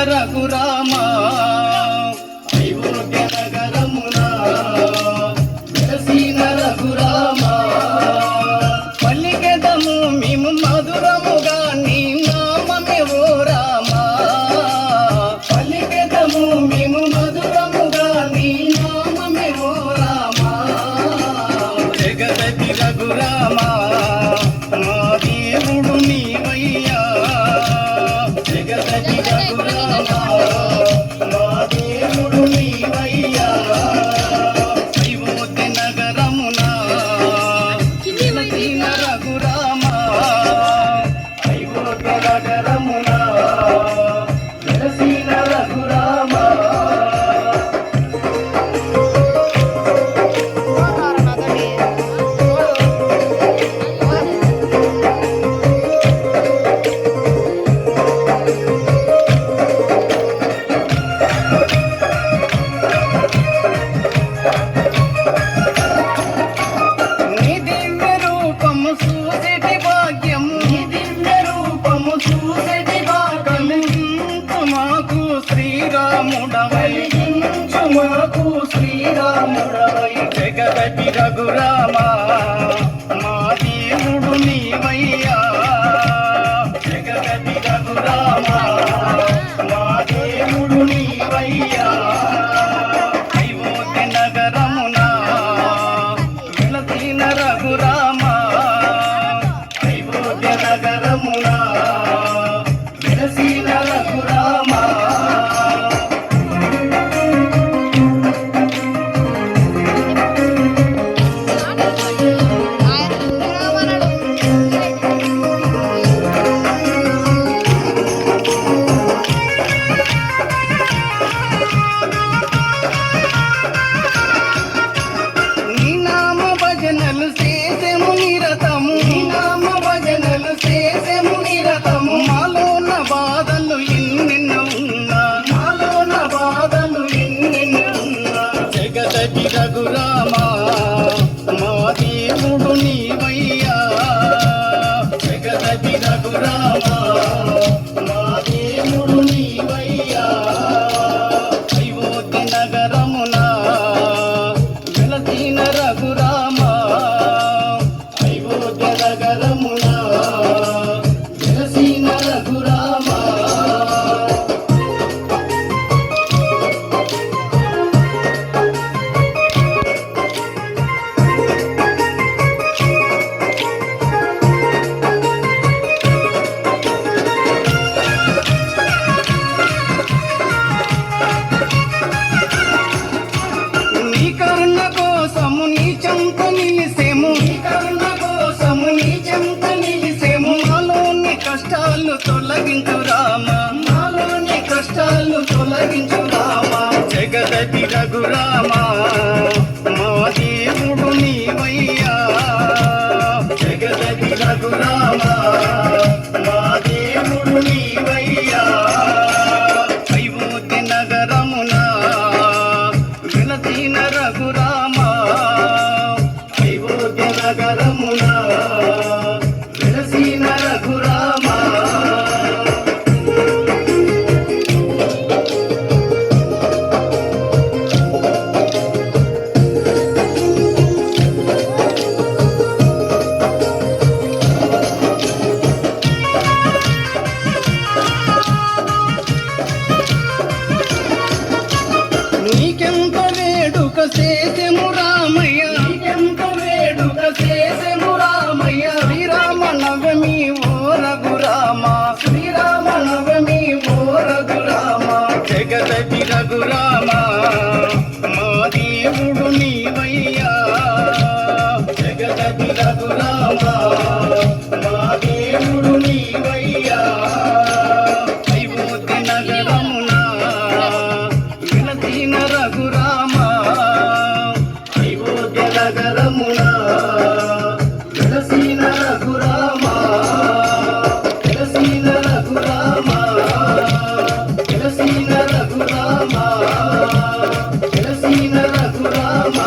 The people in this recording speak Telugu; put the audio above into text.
రఘురామ అయోధ్య నగరమున వెలసిన రఘురామ పలికెదము మేము మధురముగా నీ నామమే ఓ రామ పలికెదము మేము మధురముగా నీ నామమే ఓ రామ జగదతి రఘురామ మా దేవుడు నీవయ్యా జగదతి రఘురామ మా దేవుడు నీవయ్యా అయోధ్య నగరమున వెలసిన రఘురామ అయోధ్య నగరమున వెలసిన రఘురామ నీ దివ్య రూపము చూసేటి భాగ్యము నీ దివ్య రూపము చూసేటి భాగ్యము మాకు శ్రీరాముడవై మాకు శ్రీరాముడవై జగదటి రఘురామ మా దేవుడు నీవయ్యా జగదటి రఘురామ మా దేవుడు నీవయ్యా అయోధ్య నగరమున వెలసిన రఘురామ అయోధ్య నగరమున వెలసిన రఘురామ నీ నామ భజనలు చేసెము నిరతము నీ నామ భజనలు చేసెము నిరతము మాలోన బాధలు ఎన్నెన్నో ఉన్నా మాలోన బాధలు ఎన్నెన్నో ఉన్నా జగదటి రఘురామ మా దేవుడు నీవయ్యా జగదటి రఘురామ మా దేవుడు నీవయ్యా అయోధ్య నగరమున వెలసిన రఘురామ అయోధ్య నగరమున వెలసిన రఘురామ నీ కరుణ కోసము నీ చెంత నిలిసేము నీ కరుణ కోసము నీ చెంత నిలిసేము మాలోని కష్టాలు తొలగించు రామ మాలోని కష్టాలు తొలగించు రామ జగదటి రఘురామ మా దేవుడు నీవయ్యా జగదటి రఘురామ మా దేవుడు నీవయ్యా అయోధ్య నగరమున వెలసిన రఘురామ అయోధ్య నగరమున వెలసిన రఘురామ నీకెంత వేడుక చేసెము రామయ్య నీకెంత వేడుక చేసెము రామయ్య శ్రీరామ నవమి ఓ రఘురామ శ్రీరామ నవమి ఓ రఘురామ జగదటి రఘురామ మా దేవుడు నీవయ్యా జగదటి రఘురామ మా దేవుడు నీవయ్యా అయోధ్య నగరమున వెలసిన రఘురామ అయోధ్య నగరమున వెలసిన రఘురామ వెలసిన రఘురామ వెలసిన రఘురామ వెలసిన రఘురామ